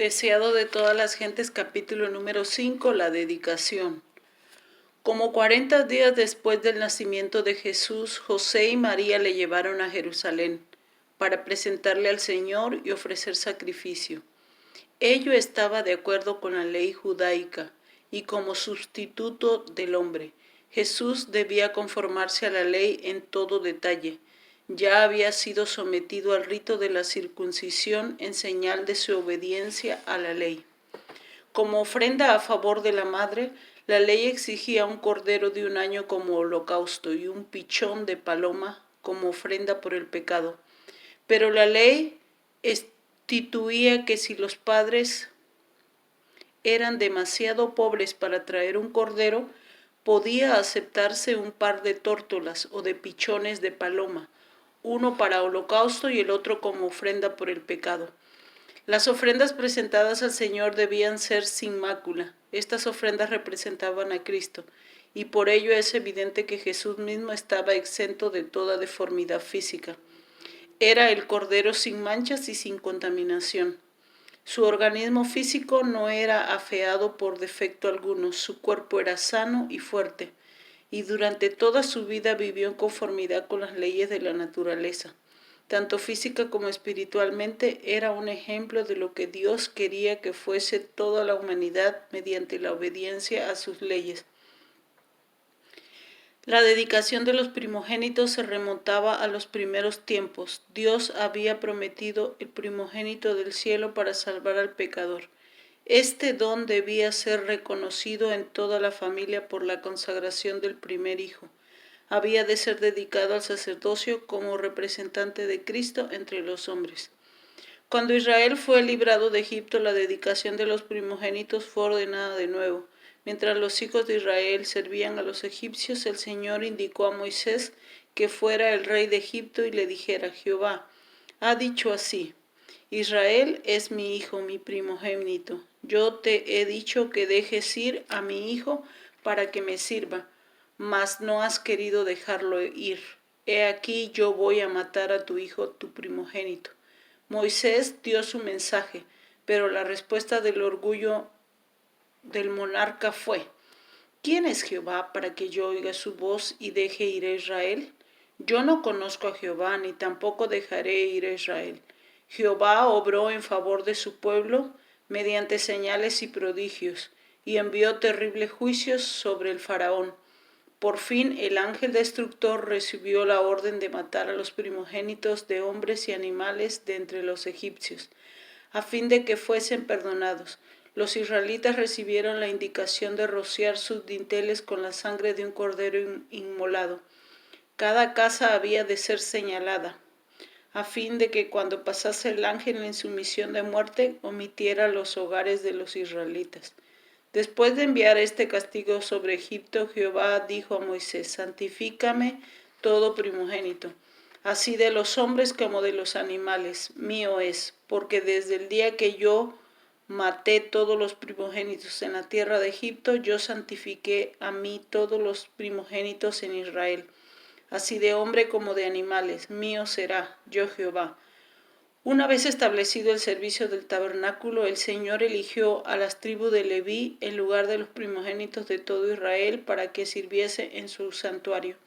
Deseado de todas las gentes, capítulo número 5, la dedicación. Como 40 días después del nacimiento de Jesús, José y María le llevaron a Jerusalén para presentarle al Señor y ofrecer sacrificio. Ello estaba de acuerdo con la ley judaica y como sustituto del hombre. Jesús debía conformarse a la ley en todo detalle. Ya había sido sometido al rito de la circuncisión en señal de su obediencia a la ley. Como ofrenda a favor de la madre, la ley exigía un cordero de 1 año como holocausto y un pichón de paloma como ofrenda por el pecado. Pero la ley instituía que si los padres eran demasiado pobres para traer un cordero, podía aceptarse un par de tórtolas o de pichones de paloma, uno para holocausto y el otro como ofrenda por el pecado. Las ofrendas presentadas al Señor debían ser sin mácula. Estas ofrendas representaban a Cristo, y por ello es evidente que Jesús mismo estaba exento de toda deformidad física. Era el Cordero sin manchas y sin contaminación. Su organismo físico no era afeado por defecto alguno, su cuerpo era sano y fuerte, y durante toda su vida vivió en conformidad con las leyes de la naturaleza. Tanto física como espiritualmente, era un ejemplo de lo que Dios quería que fuese toda la humanidad mediante la obediencia a sus leyes. La dedicación de los primogénitos se remontaba a los primeros tiempos. Dios había prometido el primogénito del cielo para salvar al pecador. Este don debía ser reconocido en toda la familia por la consagración del primer hijo. Había de ser dedicado al sacerdocio como representante de Cristo entre los hombres. Cuando Israel fue librado de Egipto, la dedicación de los primogénitos fue ordenada de nuevo. Mientras los hijos de Israel servían a los egipcios, el Señor indicó a Moisés que fuera el rey de Egipto y le dijera: Jehová ha dicho así: Israel es mi hijo, mi primogénito. Yo te he dicho que dejes ir a mi hijo para que me sirva, mas no has querido dejarlo ir. He aquí yo voy a matar a tu hijo, tu primogénito. Moisés dio su mensaje, pero la respuesta del orgullo del monarca fue: ¿quién es Jehová para que yo oiga su voz y deje ir a Israel? Yo no conozco a Jehová, ni tampoco dejaré ir a Israel. Jehová obró en favor de su pueblo mediante señales y prodigios, y envió terribles juicios sobre el faraón. Por fin el ángel destructor recibió la orden de matar a los primogénitos de hombres y animales de entre los egipcios, a fin de que fuesen perdonados. Los israelitas recibieron la indicación de rociar sus dinteles con la sangre de un cordero inmolado. Cada casa había de ser señalada, a fin de que cuando pasase el ángel en su misión de muerte, omitiera los hogares de los israelitas. Después de enviar este castigo sobre Egipto, Jehová dijo a Moisés: santifícame todo primogénito, así de los hombres como de los animales, mío es, porque desde el día que yo maté todos los primogénitos en la tierra de Egipto, yo santifiqué a mí todos los primogénitos en Israel. Así de hombre como de animales, mío será, yo Jehová. Una vez establecido el servicio del tabernáculo, el Señor eligió a las tribus de Leví en lugar de los primogénitos de todo Israel para que sirviese en su santuario.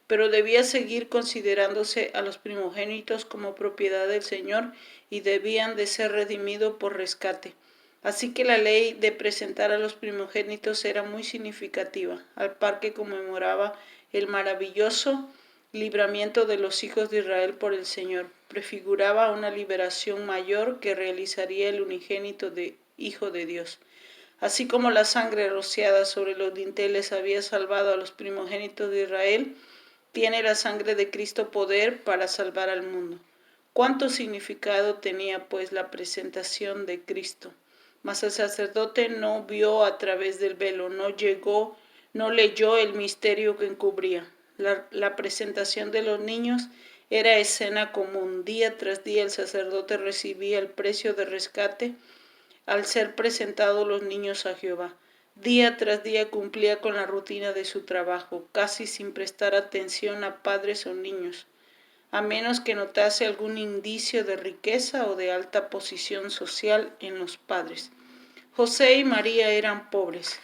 Pero debía seguir considerándose a los primogénitos como propiedad del Señor y debían de ser redimidos por rescate. Así que la ley de presentar a los primogénitos era muy significativa, al par que conmemoraba el maravilloso libramiento de los hijos de Israel por el Señor. Prefiguraba una liberación mayor que realizaría el unigénito Hijo de Dios. Así como la sangre rociada sobre los dinteles había salvado a los primogénitos de Israel, tiene la sangre de Cristo poder para salvar al mundo. ¿Cuánto significado tenía pues la presentación de Cristo? Mas el sacerdote no vio a través del velo, no leyó el misterio que encubría. La presentación de los niños era escena común. Día tras día el sacerdote recibía el precio de rescate al ser presentados los niños a Jehová. Día tras día cumplía con la rutina de su trabajo, casi sin prestar atención a padres o niños. a menos que notase algún indicio de riqueza o de alta posición social en los padres. José y María eran pobres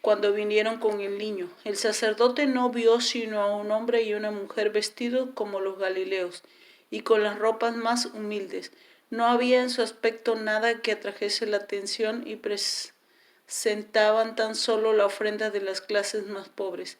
cuando vinieron con el niño. El sacerdote no vio sino a un hombre y una mujer vestidos como los galileos y con las ropas más humildes. No había en su aspecto nada que atrajese la atención y presentaban tan solo la ofrenda de las clases más pobres.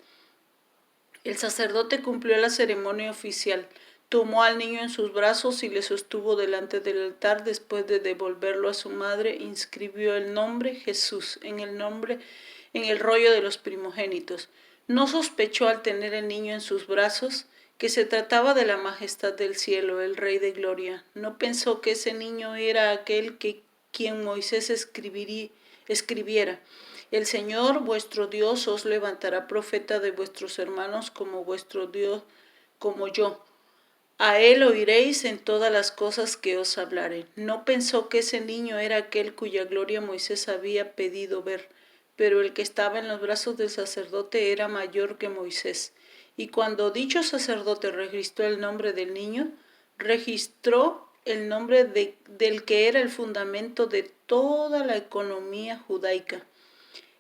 El sacerdote cumplió la ceremonia oficial, tomó al niño en sus brazos y le sostuvo delante del altar. Después de devolverlo a su madre, inscribió el nombre Jesús en el rollo de los primogénitos. No sospechó al tener el niño en sus brazos que se trataba de la majestad del cielo, el Rey de Gloria. No pensó que ese niño era aquel quien Moisés escribiera. El Señor vuestro Dios os levantará profeta de vuestros hermanos como vuestro Dios, como yo. A él oiréis en todas las cosas que os hablaré. No pensó que ese niño era aquel cuya gloria Moisés había pedido ver, pero el que estaba en los brazos del sacerdote era mayor que Moisés. Y cuando dicho sacerdote registró el nombre del niño, registró el nombre del que era el fundamento de toda la economía judaica.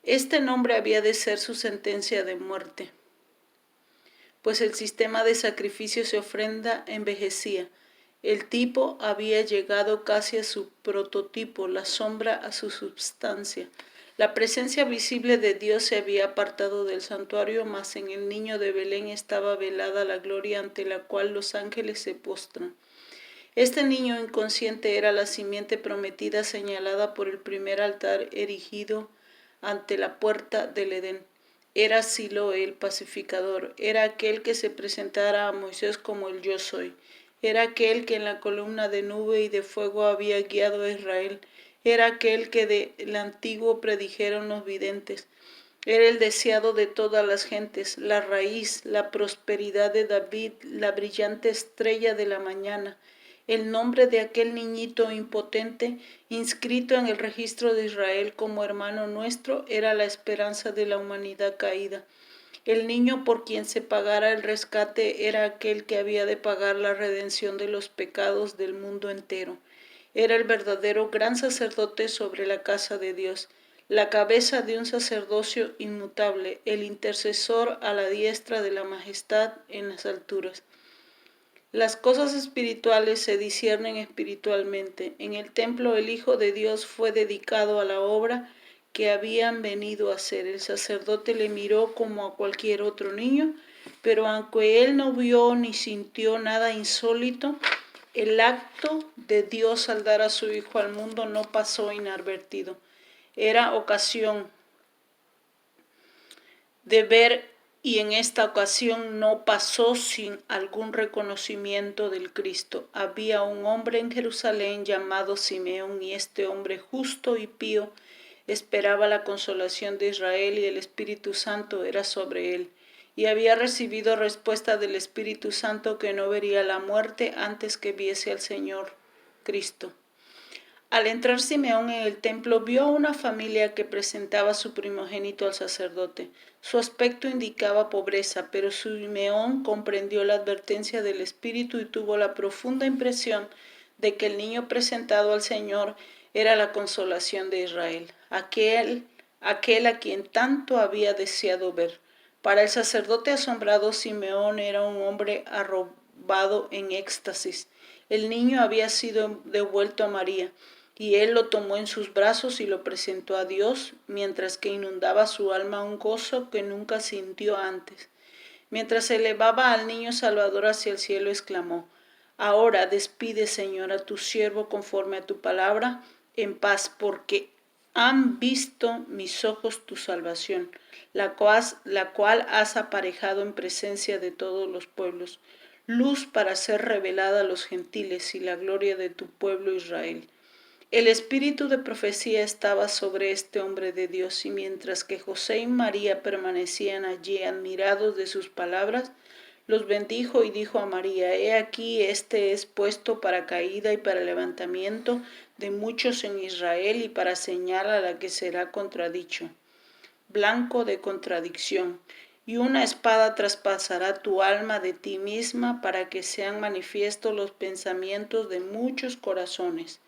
Este nombre había de ser su sentencia de muerte, pues el sistema de sacrificios y ofrenda envejecía. El tipo había llegado casi a su prototipo, la sombra a su substancia. La presencia visible de Dios se había apartado del santuario, mas en el niño de Belén estaba velada la gloria ante la cual los ángeles se postran. Este niño inconsciente era la simiente prometida señalada por el primer altar erigido ante la puerta del Edén. Era Siloé el pacificador, era aquel que se presentara a Moisés como el yo soy, era aquel que en la columna de nube y de fuego había guiado a Israel, era aquel que del antiguo predijeron los videntes, era el deseado de todas las gentes, la raíz, la prosperidad de David, la brillante estrella de la mañana. El nombre de aquel niñito impotente, inscrito en el registro de Israel como hermano nuestro, era la esperanza de la humanidad caída. El niño por quien se pagara el rescate era aquel que había de pagar la redención de los pecados del mundo entero. Era el verdadero gran sacerdote sobre la casa de Dios, la cabeza de un sacerdocio inmutable, el intercesor a la diestra de la majestad en las alturas. Las cosas espirituales se disciernen espiritualmente. En el templo el Hijo de Dios fue dedicado a la obra que habían venido a hacer. El sacerdote le miró como a cualquier otro niño, pero aunque él no vio ni sintió nada insólito, el acto de Dios al dar a su Hijo al mundo no pasó inadvertido. Era ocasión de ver, y en esta ocasión no pasó sin algún reconocimiento del Cristo. Había un hombre en Jerusalén llamado Simeón, y este hombre justo y pío esperaba la consolación de Israel, y el Espíritu Santo era sobre él. Y había recibido respuesta del Espíritu Santo que no vería la muerte antes que viese al Señor Cristo. Al entrar Simeón en el templo, vio a una familia que presentaba a su primogénito al sacerdote. Su aspecto indicaba pobreza, pero Simeón comprendió la advertencia del Espíritu y tuvo la profunda impresión de que el niño presentado al Señor era la consolación de Israel, aquel a quien tanto había deseado ver. Para el sacerdote asombrado, Simeón era un hombre arrobado en éxtasis. El niño había sido devuelto a María, y él lo tomó en sus brazos y lo presentó a Dios, mientras que inundaba su alma un gozo que nunca sintió antes. Mientras elevaba al niño Salvador hacia el cielo, exclamó: Ahora despide, Señor, a tu siervo conforme a tu palabra, en paz, porque han visto mis ojos tu salvación, la cual has aparejado en presencia de todos los pueblos, luz para ser revelada a los gentiles y la gloria de tu pueblo Israel. El espíritu de profecía estaba sobre este hombre de Dios, y mientras que José y María permanecían allí admirados de sus palabras, los bendijo y dijo a María: He aquí, este es puesto para caída y para levantamiento de muchos en Israel, y para señal a la que será contradicho. Blanco de contradicción. y una espada traspasará tu alma de ti misma para que sean manifiestos los pensamientos de muchos corazones.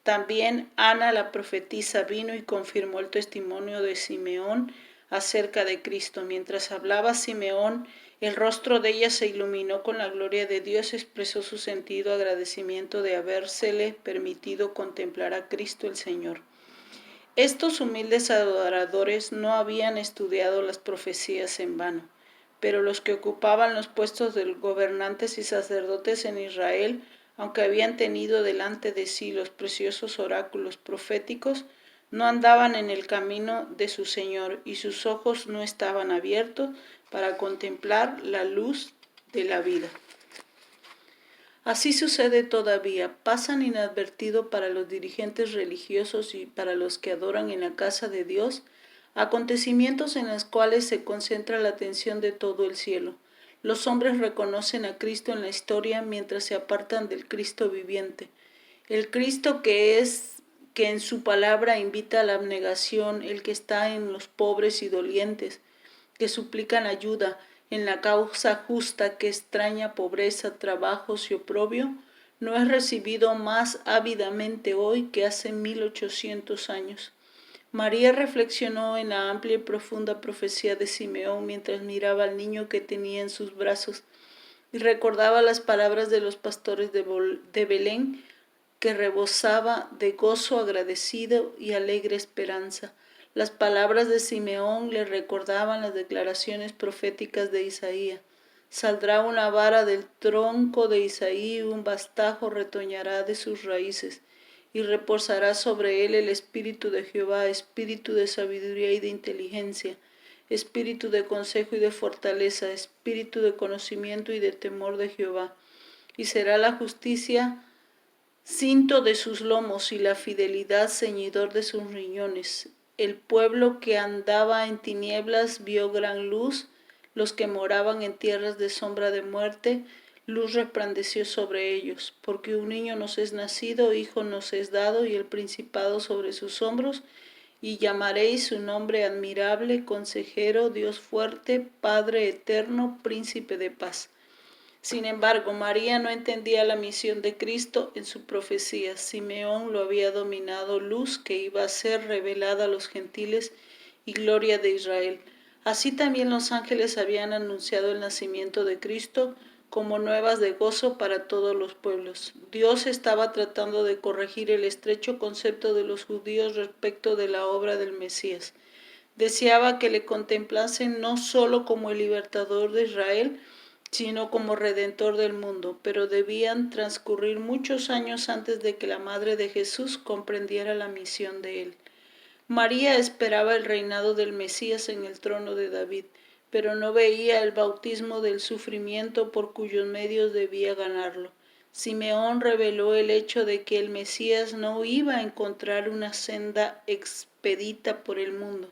También Ana la profetisa vino y confirmó el testimonio de Simeón acerca de Cristo. Mientras hablaba Simeón, el rostro de ella se iluminó con la gloria de Dios, expresó su sentido agradecimiento de habérsele permitido contemplar a Cristo el Señor. Estos humildes adoradores no habían estudiado las profecías en vano, pero los que ocupaban los puestos de gobernantes y sacerdotes en Israel, aunque habían tenido delante de sí los preciosos oráculos proféticos, no andaban en el camino de su Señor y sus ojos no estaban abiertos para contemplar la luz de la vida. Así sucede todavía, pasan inadvertido para los dirigentes religiosos y para los que adoran en la casa de Dios, acontecimientos en los cuales se concentra la atención de todo el cielo. Los hombres reconocen a Cristo en la historia mientras se apartan del Cristo viviente. El Cristo que en su palabra invita a la abnegación, el que está en los pobres y dolientes, que suplican ayuda en la causa justa, que extraña pobreza, trabajos y oprobio, no es recibido más ávidamente hoy que hace 1800 años. María reflexionó en la amplia y profunda profecía de Simeón mientras miraba al niño que tenía en sus brazos y recordaba las palabras de los pastores de Belén, que rebosaba de gozo agradecido y alegre esperanza. Las palabras de Simeón le recordaban las declaraciones proféticas de Isaías. Saldrá una vara del tronco de Isaí, un bastajo retoñará de sus raíces, y reposará sobre él el espíritu de Jehová, espíritu de sabiduría y de inteligencia, espíritu de consejo y de fortaleza, espíritu de conocimiento y de temor de Jehová. Y será la justicia cinto de sus lomos y la fidelidad ceñidor de sus riñones. El pueblo que andaba en tinieblas vio gran luz, los que moraban en tierras de sombra de muerte, luz resplandeció sobre ellos, porque un niño nos es nacido, hijo nos es dado, y el principado sobre sus hombros, y llamaréis su nombre admirable, consejero, Dios fuerte, Padre eterno, príncipe de paz. Sin embargo, María no entendía la misión de Cristo en su profecía. Simeón lo había dominado luz que iba a ser revelada a los gentiles y gloria de Israel. Así también los ángeles habían anunciado el nacimiento de Cristo como nuevas de gozo para todos los pueblos. Dios estaba tratando de corregir el estrecho concepto de los judíos respecto de la obra del Mesías. Deseaba que le contemplasen no solo como el libertador de Israel, sino como redentor del mundo, pero debían transcurrir muchos años antes de que la madre de Jesús comprendiera la misión de él. María esperaba el reinado del Mesías en el trono de David, pero no veía el bautismo del sufrimiento por cuyos medios debía ganarlo. Simeón reveló el hecho de que el Mesías no iba a encontrar una senda expedita por el mundo.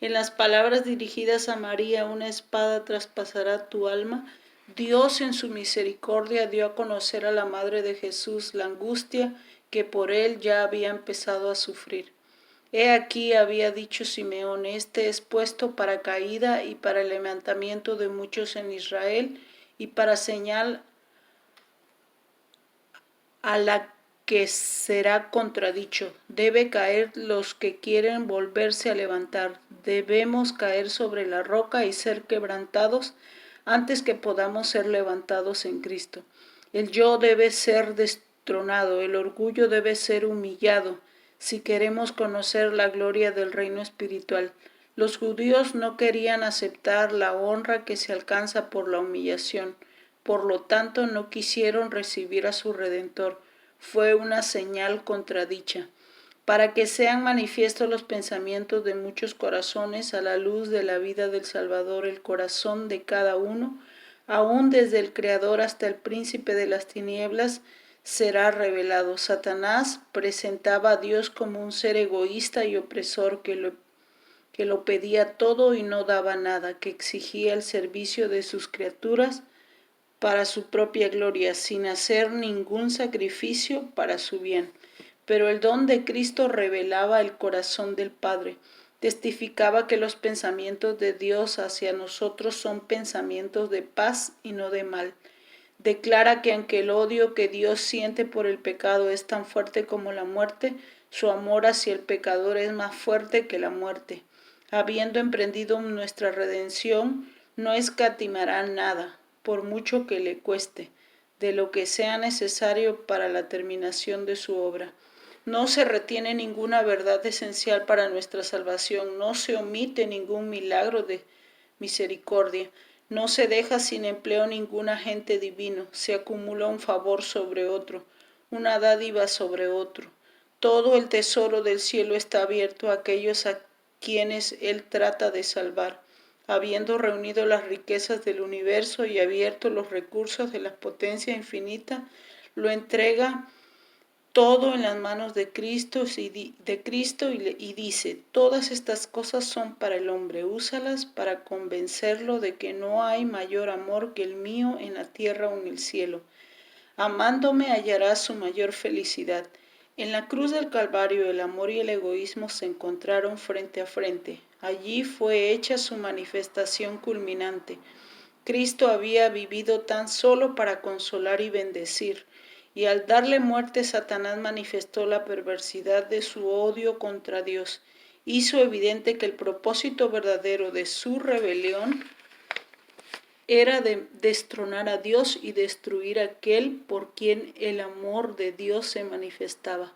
En las palabras dirigidas a María, una espada traspasará tu alma, Dios en su misericordia dio a conocer a la Madre de Jesús la angustia que por él ya había empezado a sufrir. He aquí, había dicho Simeón, este es puesto para caída y para el levantamiento de muchos en Israel y para señal a la que será contradicho. Debe caer los que quieren volverse a levantar. Debemos caer sobre la roca y ser quebrantados antes que podamos ser levantados en Cristo. El yo debe ser destronado, el orgullo debe ser humillado, si queremos conocer la gloria del reino espiritual. Los judíos no querían aceptar la honra que se alcanza por la humillación. Por lo tanto, no quisieron recibir a su Redentor. Fue una señal contradicha, para que sean manifiestos los pensamientos de muchos corazones a la luz de la vida del Salvador, el corazón de cada uno, aún desde el Creador hasta el príncipe de las tinieblas, será revelado. Satanás presentaba a Dios como un ser egoísta y opresor que lo pedía todo y no daba nada, que exigía el servicio de sus criaturas para su propia gloria, sin hacer ningún sacrificio para su bien. Pero el don de Cristo revelaba el corazón del Padre. Testificaba que los pensamientos de Dios hacia nosotros son pensamientos de paz y no de mal. Declara que aunque el odio que Dios siente por el pecado es tan fuerte como la muerte, su amor hacia el pecador es más fuerte que la muerte. Habiendo emprendido nuestra redención, no escatimará nada, por mucho que le cueste, de lo que sea necesario para la terminación de su obra. No se retiene ninguna verdad esencial para nuestra salvación, no se omite ningún milagro de misericordia, no se deja sin empleo ningún agente divino, se acumula un favor sobre otro, una dádiva sobre otro. Todo el tesoro del cielo está abierto a aquellos a quienes Él trata de salvar, habiendo reunido las riquezas del universo y abierto los recursos de la potencia infinita, lo entrega todo en las manos de Cristo, y dice, todas estas cosas son para el hombre, úsalas para convencerlo de que no hay mayor amor que el mío en la tierra o en el cielo. Amándome hallarás su mayor felicidad. En la cruz del Calvario el amor y el egoísmo se encontraron frente a frente. Allí fue hecha su manifestación culminante. Cristo había vivido tan solo para consolar y bendecir, y al darle muerte Satanás manifestó la perversidad de su odio contra Dios. Hizo evidente que el propósito verdadero de su rebelión era de destronar a Dios y destruir a aquel por quien el amor de Dios se manifestaba.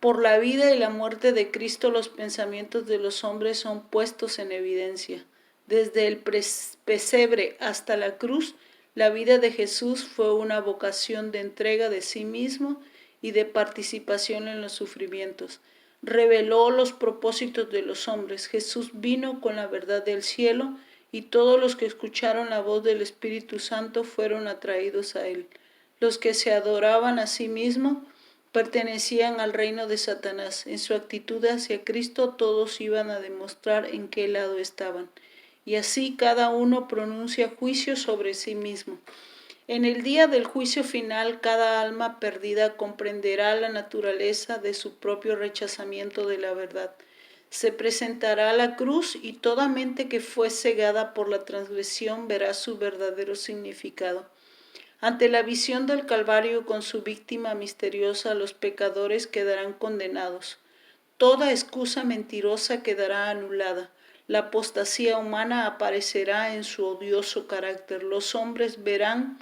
Por la vida y la muerte de Cristo los pensamientos de los hombres son puestos en evidencia. Desde el pesebre hasta la cruz, la vida de Jesús fue una vocación de entrega de sí mismo y de participación en los sufrimientos. Reveló los propósitos de los hombres. Jesús vino con la verdad del cielo y todos los que escucharon la voz del Espíritu Santo fueron atraídos a él. Los que se adoraban a sí mismos pertenecían al reino de Satanás. En su actitud hacia Cristo todos iban a demostrar en qué lado estaban. Y así cada uno pronuncia juicio sobre sí mismo. En el día del juicio final, cada alma perdida comprenderá la naturaleza de su propio rechazamiento de la verdad. Se presentará a la cruz y toda mente que fue cegada por la transgresión verá su verdadero significado. Ante la visión del Calvario con su víctima misteriosa, los pecadores quedarán condenados. Toda excusa mentirosa quedará anulada. La apostasía humana aparecerá en su odioso carácter. Los hombres verán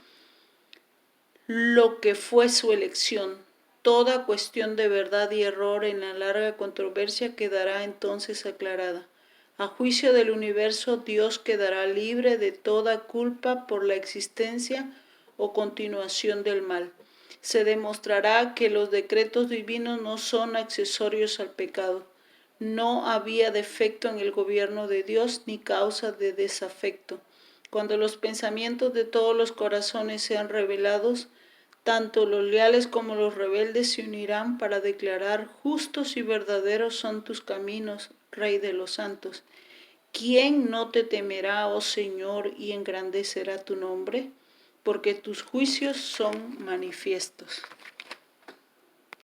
lo que fue su elección. Toda cuestión de verdad y error en la larga controversia quedará entonces aclarada. A juicio del universo, Dios quedará libre de toda culpa por la existencia o continuación del mal. Se demostrará que los decretos divinos no son accesorios al pecado. No había defecto en el gobierno de Dios ni causa de desafecto. Cuando los pensamientos de todos los corazones sean revelados, tanto los leales como los rebeldes se unirán para declarar: justos y verdaderos son tus caminos, Rey de los santos. ¿Quién no te temerá, oh Señor, y engrandecerá tu nombre? Porque tus juicios son manifiestos.